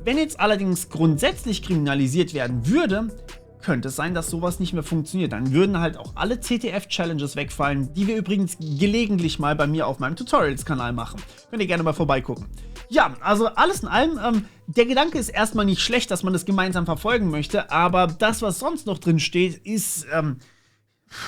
Speaker 1: Wenn jetzt allerdings grundsätzlich kriminalisiert werden würde, könnte es sein, dass sowas nicht mehr funktioniert. Dann würden halt auch alle CTF-Challenges wegfallen, die wir übrigens gelegentlich mal bei mir auf meinem Tutorials-Kanal machen. Könnt ihr gerne mal vorbeigucken. Ja, also alles in allem, der Gedanke ist erstmal nicht schlecht, dass man das gemeinsam verfolgen möchte, aber das, was sonst noch drin steht, ist,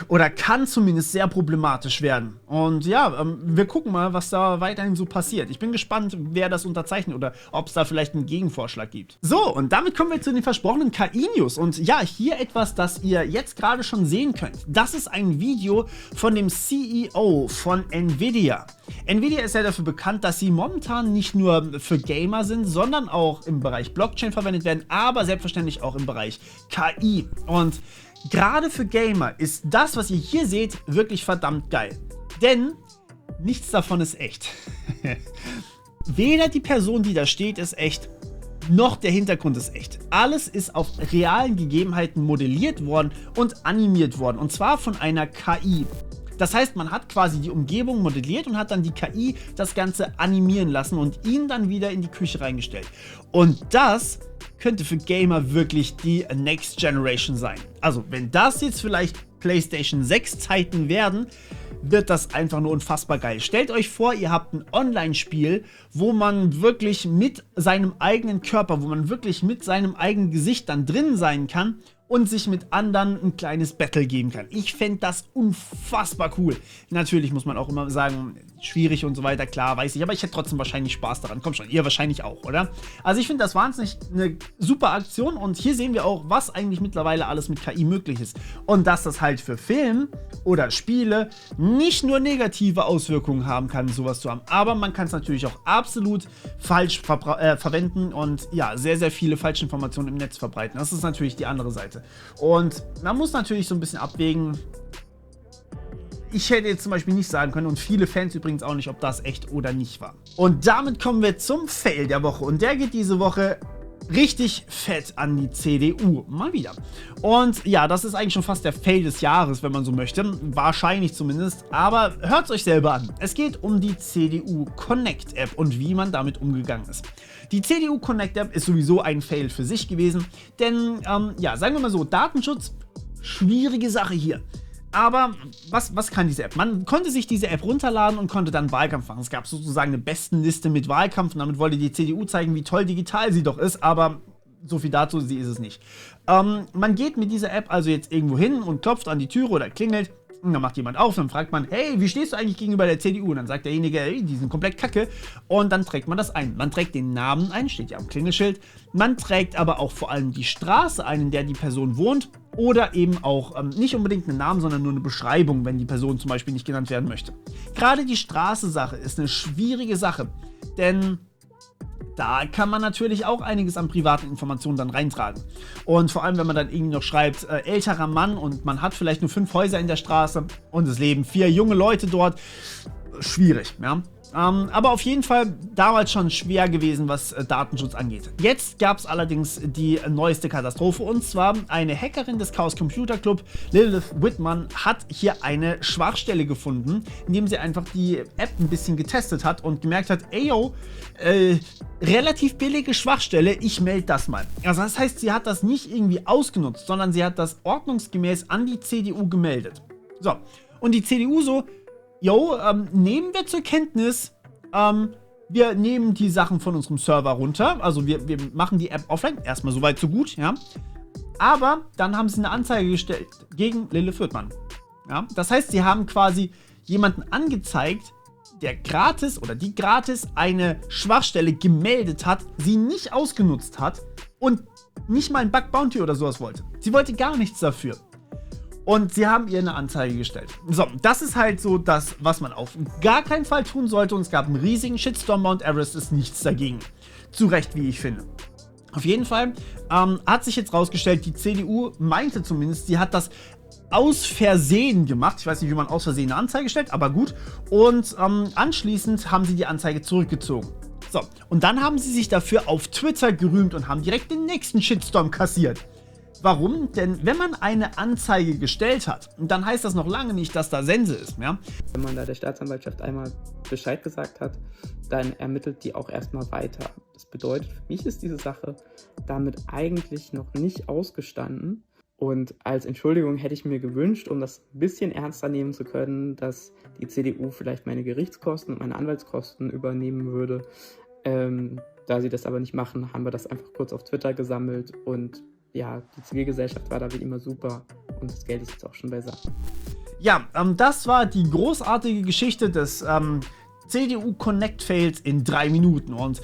Speaker 1: oder kann zumindest sehr problematisch werden. Und ja, wir gucken mal, was da weiterhin so passiert. Ich bin gespannt, wer das unterzeichnet oder ob es da vielleicht einen Gegenvorschlag gibt. So, und damit kommen wir zu den versprochenen KI-News. Und ja, hier etwas, das ihr jetzt gerade schon sehen könnt. Das ist ein Video von dem CEO von Nvidia. Nvidia ist ja dafür bekannt, dass sie momentan nicht nur für Gamer sind, sondern auch im Bereich Blockchain verwendet werden, aber selbstverständlich auch im Bereich KI. Und gerade für Gamer ist das, was ihr hier seht, wirklich verdammt geil. Denn nichts davon ist echt. Weder die Person, die da steht, ist echt, noch der Hintergrund ist echt. Alles ist auf realen Gegebenheiten modelliert worden und animiert worden. Und zwar von einer KI. Das heißt, man hat quasi die Umgebung modelliert und hat dann die KI das Ganze animieren lassen und ihn dann wieder in die Küche reingestellt. Und das könnte für Gamer wirklich die Next Generation sein. Also, wenn das jetzt vielleicht PlayStation 6 Zeiten werden, wird das einfach nur unfassbar geil. Stellt euch vor, ihr habt ein Online-Spiel, wo man wirklich mit seinem eigenen Körper, wo man wirklich mit seinem eigenen Gesicht dann drin sein kann und sich mit anderen ein kleines Battle geben kann. Ich fände das unfassbar cool. Natürlich muss man auch immer sagen, schwierig und so weiter, klar, weiß ich, aber ich hätte trotzdem wahrscheinlich Spaß daran. Kommt schon, ihr wahrscheinlich auch, oder? Also ich finde das wahnsinnig eine super Aktion und hier sehen wir auch, was eigentlich mittlerweile alles mit KI möglich ist. Und dass das halt für Film oder Spiele nicht nur negative Auswirkungen haben kann, sowas zu haben, aber man kann es natürlich auch absolut falsch verwenden und ja, sehr, sehr viele falsche Informationen im Netz verbreiten. Das ist natürlich die andere Seite. Und man muss natürlich so ein bisschen abwägen. Ich hätte jetzt zum Beispiel nicht sagen können und viele Fans übrigens auch nicht, ob das echt oder nicht war. Und damit kommen wir zum Fail der Woche und der geht diese Woche richtig fett an die CDU. Mal wieder. Und ja, das ist eigentlich schon fast der Fail des Jahres, wenn man so möchte. Wahrscheinlich zumindest. Aber hört es euch selber an. Es geht um die CDU Connect App und wie man damit umgegangen ist. Die CDU Connect App ist sowieso ein Fail für sich gewesen. Denn, ja, sagen wir mal so, Datenschutz, schwierige Sache hier. Aber was kann diese App? Man konnte sich diese App runterladen und konnte dann Wahlkampf machen. Es gab sozusagen eine Bestenliste mit Wahlkampf und damit wollte die CDU zeigen, wie toll digital sie doch ist, aber so viel dazu, sie ist es nicht. Man geht mit dieser App also jetzt irgendwo hin und klopft an die Türe oder klingelt. Und dann macht jemand auf, dann fragt man, hey, wie stehst du eigentlich gegenüber der CDU? Und dann sagt derjenige, hey, die sind komplett kacke. Und dann trägt man das ein. Man trägt den Namen ein, steht ja am Klingelschild. Man trägt aber auch vor allem die Straße ein, in der die Person wohnt. Oder eben auch nicht unbedingt einen Namen, sondern nur eine Beschreibung, wenn die Person zum Beispiel nicht genannt werden möchte. Gerade die Straße-Sache ist eine schwierige Sache. Denn da kann man natürlich auch einiges an privaten Informationen dann reintragen. Und vor allem, wenn man dann irgendwie noch schreibt, älterer Mann und man hat vielleicht nur 5 Häuser in der Straße und es leben 4 junge Leute dort. Schwierig, ja. Aber auf jeden Fall damals schon schwer gewesen, was Datenschutz angeht. Jetzt gab es allerdings die neueste Katastrophe und zwar eine Hackerin des Chaos Computer Club, Lilith Whitman, hat hier eine Schwachstelle gefunden, indem sie einfach die App ein bisschen getestet hat und gemerkt hat, ey yo, relativ billige Schwachstelle, ich melde das mal. Also das heißt, sie hat das nicht irgendwie ausgenutzt, sondern sie hat das ordnungsgemäß an die CDU gemeldet. So, und die CDU so, jo, nehmen wir zur Kenntnis, wir nehmen die Sachen von unserem Server runter, also wir machen die App offline, erstmal soweit so gut, ja. Aber dann haben sie eine Anzeige gestellt gegen Lille Fürthmann. Ja? Das heißt, sie haben quasi jemanden angezeigt, der gratis oder die gratis eine Schwachstelle gemeldet hat, sie nicht ausgenutzt hat und nicht mal ein Bug Bounty oder sowas wollte. Sie wollte gar nichts dafür. Und sie haben ihr eine Anzeige gestellt. So, das ist halt so das, was man auf gar keinen Fall tun sollte. Und es gab einen riesigen Shitstorm. Mount Everest ist nichts dagegen. Zu Recht, wie ich finde. Auf jeden Fall hat sich jetzt rausgestellt, die CDU meinte zumindest, sie hat das aus Versehen gemacht. Ich weiß nicht, wie man aus Versehen eine Anzeige stellt, aber gut. Und anschließend haben sie die Anzeige zurückgezogen. So, und dann haben sie sich dafür auf Twitter gerühmt und haben direkt den nächsten Shitstorm kassiert. Warum? Denn wenn man eine Anzeige gestellt hat, dann heißt das noch lange nicht, dass da Sense ist, ja?
Speaker 3: Wenn man da der Staatsanwaltschaft einmal Bescheid gesagt hat, dann ermittelt die auch erstmal weiter. Das bedeutet, für mich ist diese Sache damit eigentlich noch nicht ausgestanden. Und als Entschuldigung hätte ich mir gewünscht, um das ein bisschen ernster nehmen zu können, dass die CDU vielleicht meine Gerichtskosten und meine Anwaltskosten übernehmen würde. Da sie das aber nicht machen, haben wir das einfach kurz auf Twitter gesammelt und ja, die Zivilgesellschaft war da wie immer super und das Geld ist jetzt auch schon beisammen.
Speaker 1: Ja, das war die großartige Geschichte des CDU Connect Fails in 3 Minuten und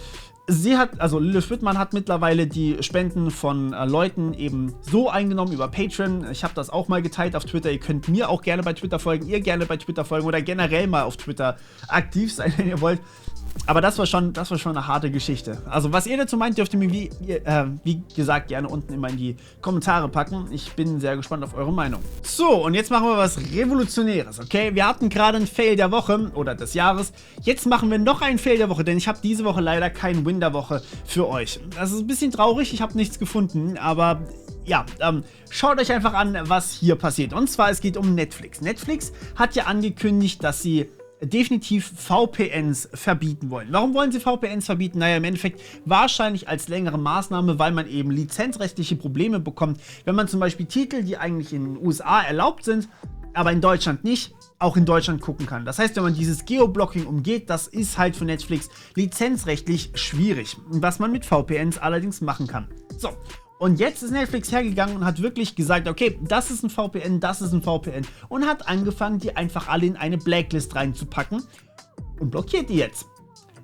Speaker 1: sie hat, also Lille Fürthmann hat mittlerweile die Spenden von Leuten eben so eingenommen über Patreon. Ich habe das auch mal geteilt auf Twitter. Ihr könnt mir auch gerne bei Twitter folgen, ihr gerne bei Twitter folgen oder generell mal auf Twitter aktiv sein, wenn ihr wollt. Aber das war schon eine harte Geschichte. Also was ihr dazu meint, dürft ihr mir wie gesagt gerne unten immer in die Kommentare packen. Ich bin sehr gespannt auf eure Meinung. So, und jetzt machen wir was Revolutionäres, okay? Wir hatten gerade einen Fail der Woche oder des Jahres. Jetzt machen wir noch einen Fail der Woche, denn ich habe diese Woche leider keinen Win der Woche für euch. Das ist ein bisschen traurig, ich habe nichts gefunden, aber ja, schaut euch einfach an, was hier passiert. Und zwar, es geht um Netflix. Netflix hat ja angekündigt, dass sie definitiv VPNs verbieten wollen. Warum wollen sie VPNs verbieten? Naja, im Endeffekt wahrscheinlich als längere Maßnahme, weil man eben lizenzrechtliche Probleme bekommt, wenn man zum Beispiel Titel, die eigentlich in den USA erlaubt sind, aber in Deutschland nicht, auch in Deutschland gucken kann. Das heißt, wenn man dieses Geoblocking umgeht, das ist halt für Netflix lizenzrechtlich schwierig, was man mit VPNs allerdings machen kann. So. Und jetzt ist Netflix hergegangen und hat wirklich gesagt, okay, das ist ein VPN, das ist ein VPN. Und hat angefangen, die einfach alle in eine Blacklist reinzupacken und blockiert die jetzt.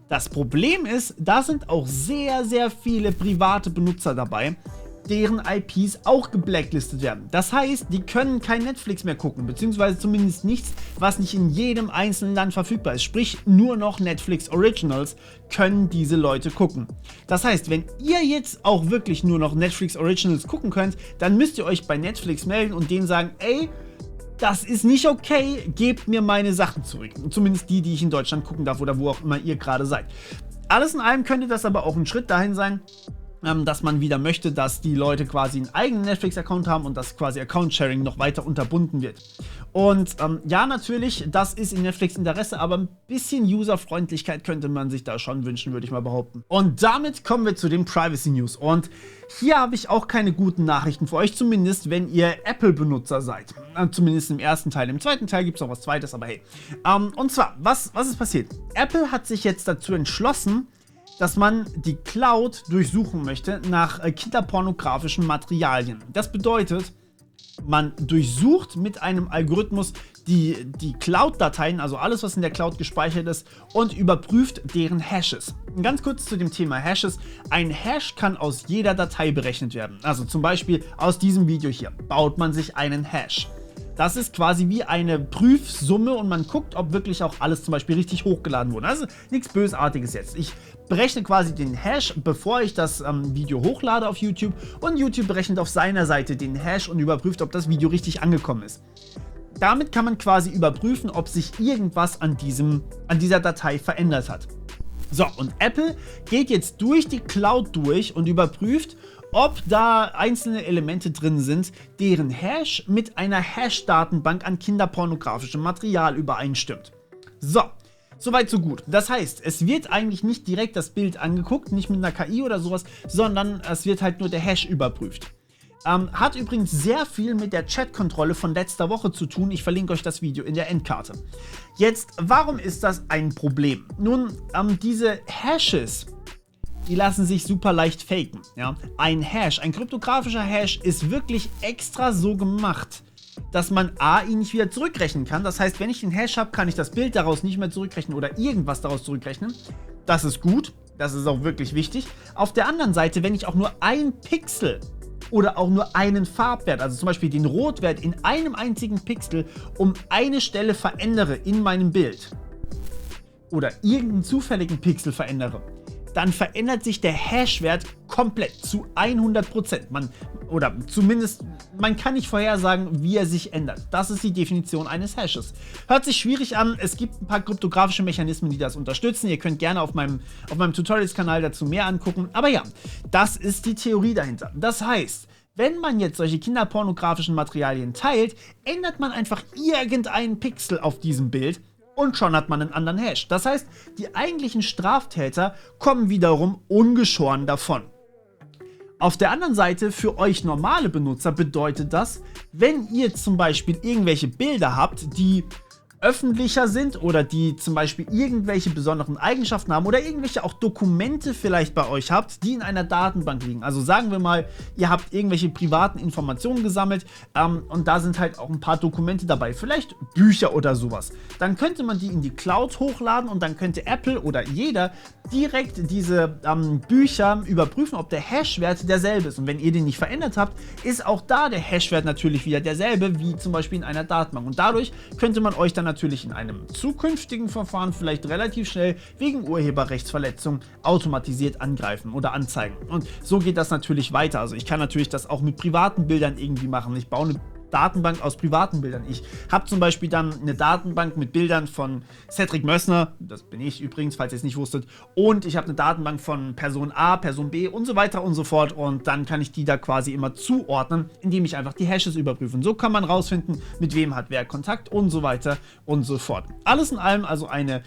Speaker 1: Das Problem ist, da sind auch sehr, sehr viele private Benutzer dabei, deren IPs auch geblacklistet werden. Das heißt, die können kein Netflix mehr gucken, beziehungsweise zumindest nichts, was nicht in jedem einzelnen Land verfügbar ist. Sprich, nur noch Netflix Originals können diese Leute gucken. Das heißt, wenn ihr jetzt auch wirklich nur noch Netflix Originals gucken könnt, dann müsst ihr euch bei Netflix melden und denen sagen, ey, das ist nicht okay, gebt mir meine Sachen zurück. Zumindest die ich in Deutschland gucken darf oder wo auch immer ihr gerade seid. Alles in allem könnte das aber auch ein Schritt dahin sein, dass man wieder möchte, dass die Leute quasi einen eigenen Netflix-Account haben und dass quasi Account-Sharing noch weiter unterbunden wird. Und ja, natürlich, das ist in Netflix Interesse, aber ein bisschen Userfreundlichkeit könnte man sich da schon wünschen, würde ich mal behaupten. Und damit kommen wir zu den Privacy News. Und hier habe ich auch keine guten Nachrichten für euch, zumindest wenn ihr Apple-Benutzer seid. Zumindest im ersten Teil. Im zweiten Teil gibt es noch was Zweites, aber hey. Und zwar, was ist passiert? Apple hat sich jetzt dazu entschlossen, dass man die Cloud durchsuchen möchte nach kinderpornografischen Materialien. Das bedeutet, man durchsucht mit einem Algorithmus die Cloud-Dateien, also alles, was in der Cloud gespeichert ist, und überprüft deren Hashes. Ganz kurz zu dem Thema Hashes. Ein Hash kann aus jeder Datei berechnet werden. Also zum Beispiel aus diesem Video hier baut man sich einen Hash. Das ist quasi wie eine Prüfsumme und man guckt, ob wirklich auch alles zum Beispiel richtig hochgeladen wurde. Also nichts Bösartiges jetzt. Ich berechne quasi den Hash, bevor ich das Video hochlade auf YouTube, und YouTube berechnet auf seiner Seite den Hash und überprüft, ob das Video richtig angekommen ist. Damit kann man quasi überprüfen, ob sich irgendwas an dieser Datei verändert hat. So, und Apple geht jetzt durch die Cloud durch und überprüft, ob da einzelne Elemente drin sind, deren Hash mit einer Hash-Datenbank an kinderpornografischem Material übereinstimmt. So, soweit so gut. Das heißt, es wird eigentlich nicht direkt das Bild angeguckt, nicht mit einer KI oder sowas, sondern es wird halt nur der Hash überprüft. Hat übrigens sehr viel mit der Chat-Kontrolle von letzter Woche zu tun. Ich verlinke euch das Video in der Endkarte. Jetzt, warum ist das ein Problem? Nun, diese Hashes, die lassen sich super leicht faken. Ja? Ein Hash, ein kryptografischer Hash ist wirklich extra so gemacht, dass man ihn nicht wieder zurückrechnen kann. Das heißt, wenn ich den Hash habe, kann ich das Bild daraus nicht mehr zurückrechnen oder irgendwas daraus zurückrechnen. Das ist gut, das ist auch wirklich wichtig. Auf der anderen Seite, wenn ich auch nur ein Pixel oder auch nur einen Farbwert, also zum Beispiel den Rotwert in einem einzigen Pixel um eine Stelle verändere in meinem Bild oder irgendeinen zufälligen Pixel verändere, dann verändert sich der Hashwert komplett zu 100%. Oder zumindest, man kann nicht vorhersagen, wie er sich ändert. Das ist die Definition eines Hashes. Hört sich schwierig an, es gibt ein paar kryptografische Mechanismen, die das unterstützen. Ihr könnt gerne auf meinem Tutorials-Kanal dazu mehr angucken. Aber ja, das ist die Theorie dahinter. Das heißt, wenn man jetzt solche kinderpornografischen Materialien teilt, ändert man einfach irgendeinen Pixel auf diesem Bild und schon hat man einen anderen Hash. Das heißt, die eigentlichen Straftäter kommen wiederum ungeschoren davon. Auf der anderen Seite, für euch normale Benutzer bedeutet das, wenn ihr zum Beispiel irgendwelche Bilder habt, die öffentlicher sind oder die zum Beispiel irgendwelche besonderen Eigenschaften haben oder irgendwelche auch Dokumente vielleicht bei euch habt, die in einer Datenbank liegen. Also sagen wir mal, ihr habt irgendwelche privaten Informationen gesammelt und da sind halt auch ein paar Dokumente dabei, vielleicht Bücher oder sowas. Dann könnte man die in die Cloud hochladen und dann könnte Apple oder jeder direkt diese Bücher überprüfen, ob der Hashwert derselbe ist. Und wenn ihr den nicht verändert habt, ist auch da der Hashwert natürlich wieder derselbe, wie zum Beispiel in einer Datenbank. Und dadurch könnte man euch dann natürlich in einem zukünftigen Verfahren vielleicht relativ schnell wegen Urheberrechtsverletzung automatisiert angreifen oder anzeigen. Und so geht das natürlich weiter. Also ich kann natürlich das auch mit privaten Bildern irgendwie machen. Ich baue eine Datenbank aus privaten Bildern. Ich habe zum Beispiel dann eine Datenbank mit Bildern von Cedric Mössner, das bin ich übrigens, falls ihr es nicht wusstet, und ich habe eine Datenbank von Person A, Person B und so weiter und so fort und dann kann ich die da quasi immer zuordnen, indem ich einfach die Hashes überprüfe. Und so kann man rausfinden, mit wem hat wer Kontakt und so weiter und so fort. Alles in allem also ein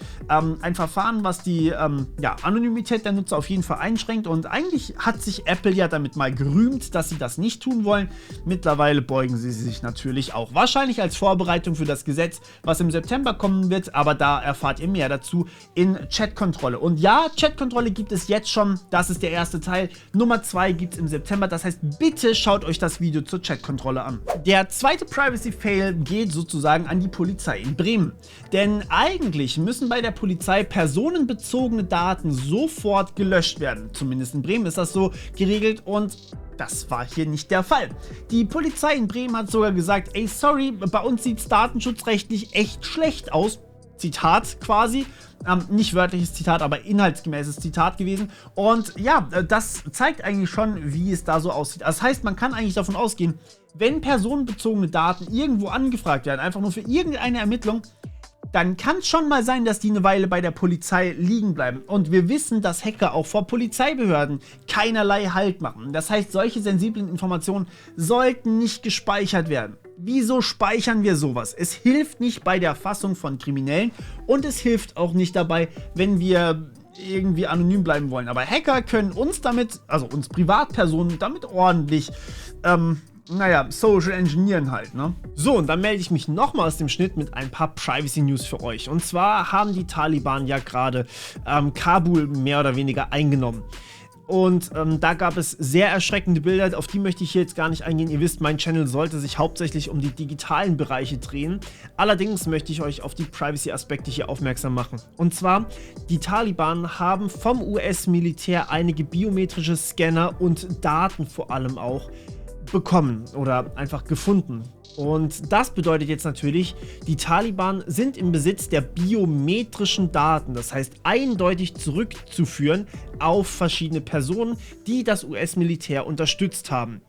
Speaker 1: Verfahren, was die Anonymität der Nutzer auf jeden Fall einschränkt und eigentlich hat sich Apple ja damit mal gerühmt, dass sie das nicht tun wollen. Mittlerweile beugen sie sich natürlich auch. Wahrscheinlich als Vorbereitung für das Gesetz, was im September kommen wird, aber da erfahrt ihr mehr dazu in Chatkontrolle. Und ja, Chatkontrolle gibt es jetzt schon, das ist der erste Teil. Nummer 2 gibt es im September, das heißt, bitte schaut euch das Video zur Chatkontrolle an. Der zweite Privacy-Fail geht sozusagen an die Polizei in Bremen. Denn eigentlich müssen bei der Polizei personenbezogene Daten sofort gelöscht werden. Zumindest in Bremen ist das so geregelt und das war hier nicht der Fall. Die Polizei in Bremen hat sogar gesagt, ey, sorry, bei uns sieht es datenschutzrechtlich echt schlecht aus. Zitat quasi. Nicht wörtliches Zitat, aber inhaltsgemäßes Zitat gewesen. Und ja, das zeigt eigentlich schon, wie es da so aussieht. Das heißt, man kann eigentlich davon ausgehen, wenn personenbezogene Daten irgendwo angefragt werden, einfach nur für irgendeine Ermittlung, dann kann es schon mal sein, dass die eine Weile bei der Polizei liegen bleiben. Und wir wissen, dass Hacker auch vor Polizeibehörden keinerlei Halt machen. Das heißt, solche sensiblen Informationen sollten nicht gespeichert werden. Wieso speichern wir sowas? Es hilft nicht bei der Erfassung von Kriminellen und es hilft auch nicht dabei, wenn wir irgendwie anonym bleiben wollen. Aber Hacker können uns damit, also uns Privatpersonen, damit ordentlich Social Engineeren halt, ne? So, und dann melde ich mich nochmal aus dem Schnitt mit ein paar Privacy-News für euch. Und zwar haben die Taliban ja gerade Kabul mehr oder weniger eingenommen. Und da gab es sehr erschreckende Bilder, auf die möchte ich hier jetzt gar nicht eingehen. Ihr wisst, mein Channel sollte sich hauptsächlich um die digitalen Bereiche drehen. Allerdings möchte ich euch auf die Privacy-Aspekte hier aufmerksam machen. Und zwar, die Taliban haben vom US-Militär einige biometrische Scanner und Daten vor allem auch bekommen oder einfach gefunden. Und das bedeutet jetzt natürlich, die Taliban sind im Besitz der biometrischen Daten, das heißt eindeutig zurückzuführen auf verschiedene Personen, die das US-Militär unterstützt haben.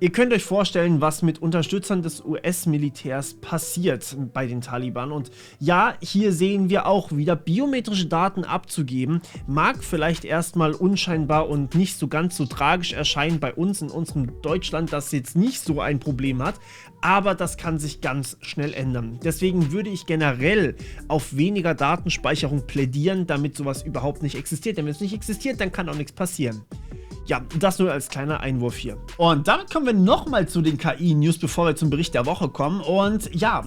Speaker 1: Ihr könnt euch vorstellen, was mit Unterstützern des US-Militärs passiert bei den Taliban. Und ja, hier sehen wir auch wieder, biometrische Daten abzugeben, mag vielleicht erstmal unscheinbar und nicht so ganz so tragisch erscheinen bei uns in unserem Deutschland, das jetzt nicht so ein Problem hat, aber das kann sich ganz schnell ändern. Deswegen würde ich generell auf weniger Datenspeicherung plädieren, damit sowas überhaupt nicht existiert. Denn wenn es nicht existiert, dann kann auch nichts passieren. Ja, das nur als kleiner Einwurf hier. Und damit kommen wir nochmal zu den KI-News, bevor wir zum Bericht der Woche kommen. Und ja,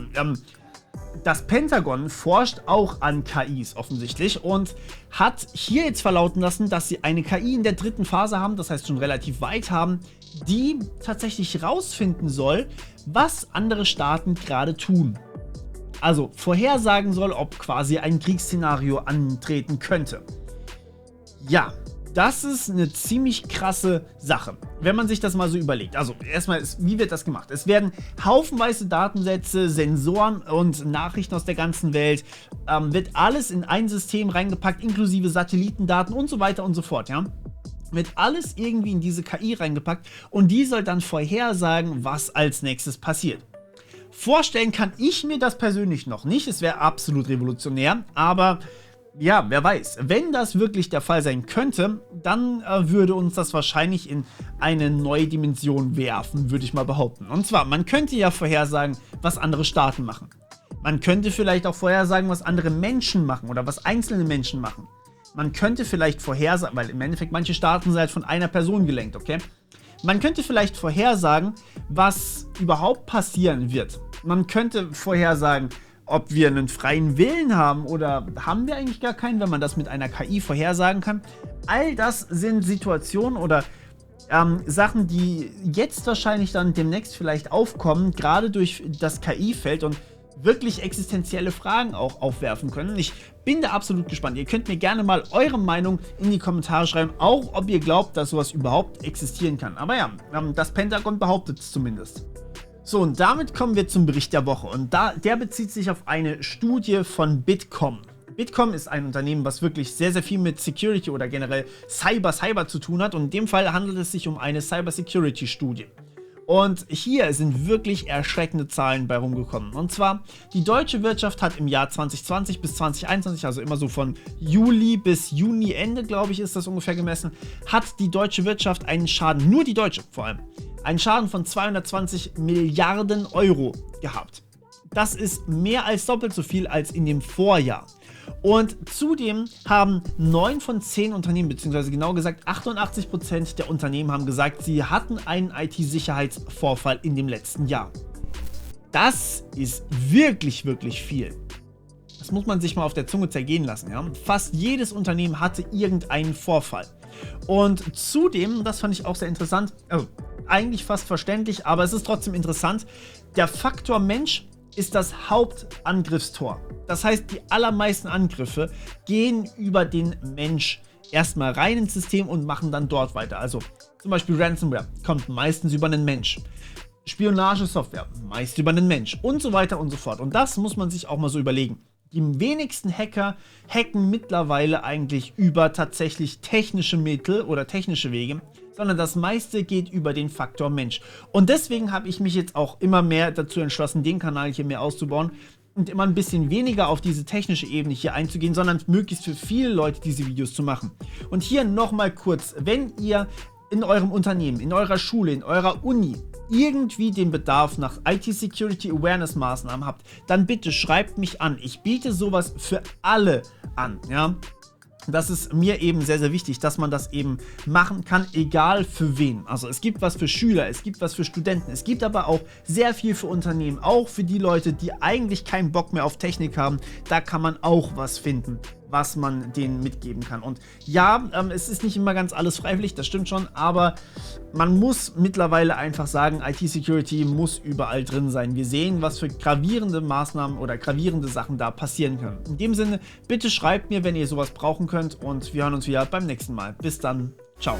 Speaker 1: das Pentagon forscht auch an KIs offensichtlich und hat hier jetzt verlauten lassen, dass sie eine KI in der 3. Phase haben, das heißt schon relativ weit haben, die tatsächlich rausfinden soll, was andere Staaten gerade tun. Also vorhersagen soll, ob quasi ein Kriegsszenario antreten könnte. Ja, das ist eine ziemlich krasse Sache, wenn man sich das mal so überlegt. Also erstmal, wie wird das gemacht? Es werden haufenweise Datensätze, Sensoren und Nachrichten aus der ganzen Welt, wird alles in ein System reingepackt, inklusive Satellitendaten und so weiter und so fort, ja? Wird alles irgendwie in diese KI reingepackt und die soll dann vorhersagen, was als nächstes passiert. Vorstellen kann ich mir das persönlich noch nicht, es wäre absolut revolutionär, aber ja, wer weiß, wenn das wirklich der Fall sein könnte, dann würde uns das wahrscheinlich in eine neue Dimension werfen, würde ich mal behaupten. Und zwar, man könnte ja vorhersagen, was andere Staaten machen. Man könnte vielleicht auch vorhersagen, was andere Menschen machen oder was einzelne Menschen machen. Man könnte vielleicht vorhersagen, weil im Endeffekt manche Staaten sind halt von einer Person gelenkt, okay? Man könnte vielleicht vorhersagen, was überhaupt passieren wird. Man könnte vorhersagen, ob wir einen freien Willen haben oder haben wir eigentlich gar keinen, wenn man das mit einer KI vorhersagen kann. All das sind Situationen oder Sachen, die jetzt wahrscheinlich dann demnächst vielleicht aufkommen, gerade durch das KI-Feld und wirklich existenzielle Fragen auch aufwerfen können. Ich bin da absolut gespannt. Ihr könnt mir gerne mal eure Meinung in die Kommentare schreiben, auch ob ihr glaubt, dass sowas überhaupt existieren kann. Aber ja, das Pentagon behauptet es zumindest. So, und damit kommen wir zum Bericht der Woche. Und der bezieht sich auf eine Studie von Bitkom. Bitkom ist ein Unternehmen, was wirklich sehr, sehr viel mit Security oder generell Cyber zu tun hat. Und in dem Fall handelt es sich um eine Cybersecurity-Studie. Und hier sind wirklich erschreckende Zahlen bei rumgekommen. Und zwar, die deutsche Wirtschaft hat im Jahr 2020 bis 2021, also immer so von Juli bis Juni Ende, glaube ich, ist das ungefähr gemessen, hat die deutsche Wirtschaft einen Schaden, nur die deutsche vor allem, einen Schaden von 220 Milliarden Euro gehabt. Das ist mehr als doppelt so viel als in dem Vorjahr. Und zudem haben 9 von 10 Unternehmen, beziehungsweise genau gesagt 88% der Unternehmen haben gesagt, sie hatten einen IT-Sicherheitsvorfall in dem letzten Jahr. Das ist wirklich, wirklich viel. Das muss man sich mal auf der Zunge zergehen lassen. Ja? Fast jedes Unternehmen hatte irgendeinen Vorfall. Und zudem, das fand ich auch sehr interessant, also eigentlich fast verständlich, aber es ist trotzdem interessant, der Faktor Mensch ist das Hauptangriffstor. Das heißt, die allermeisten Angriffe gehen über den Mensch erstmal rein ins System und machen dann dort weiter. Also zum Beispiel Ransomware kommt meistens über einen Mensch. Spionagesoftware meist über einen Mensch und so weiter und so fort. Und das muss man sich auch mal so überlegen. Die wenigsten Hacker hacken mittlerweile eigentlich über tatsächlich technische Mittel oder technische Wege, sondern das meiste geht über den Faktor Mensch. Und deswegen habe ich mich jetzt auch immer mehr dazu entschlossen, den Kanal hier mehr auszubauen und immer ein bisschen weniger auf diese technische Ebene hier einzugehen, sondern möglichst für viele Leute diese Videos zu machen. Und hier nochmal kurz, wenn ihr in eurem Unternehmen, in eurer Schule, in eurer Uni irgendwie den Bedarf nach IT-Security-Awareness-Maßnahmen habt, dann bitte schreibt mich an. Ich biete sowas für alle an, ja. Das ist mir eben sehr, sehr wichtig, dass man das eben machen kann, egal für wen. Also es gibt was für Schüler, es gibt was für Studenten, es gibt aber auch sehr viel für Unternehmen, auch für die Leute, die eigentlich keinen Bock mehr auf Technik haben. Da kann man auch was finden, was man denen mitgeben kann. Und ja, es ist nicht immer ganz alles freiwillig, das stimmt schon, aber man muss mittlerweile einfach sagen, IT-Security muss überall drin sein. Wir sehen, was für gravierende Maßnahmen oder gravierende Sachen da passieren können. In dem Sinne, bitte schreibt mir, wenn ihr sowas brauchen könnt und wir hören uns wieder beim nächsten Mal. Bis dann, ciao.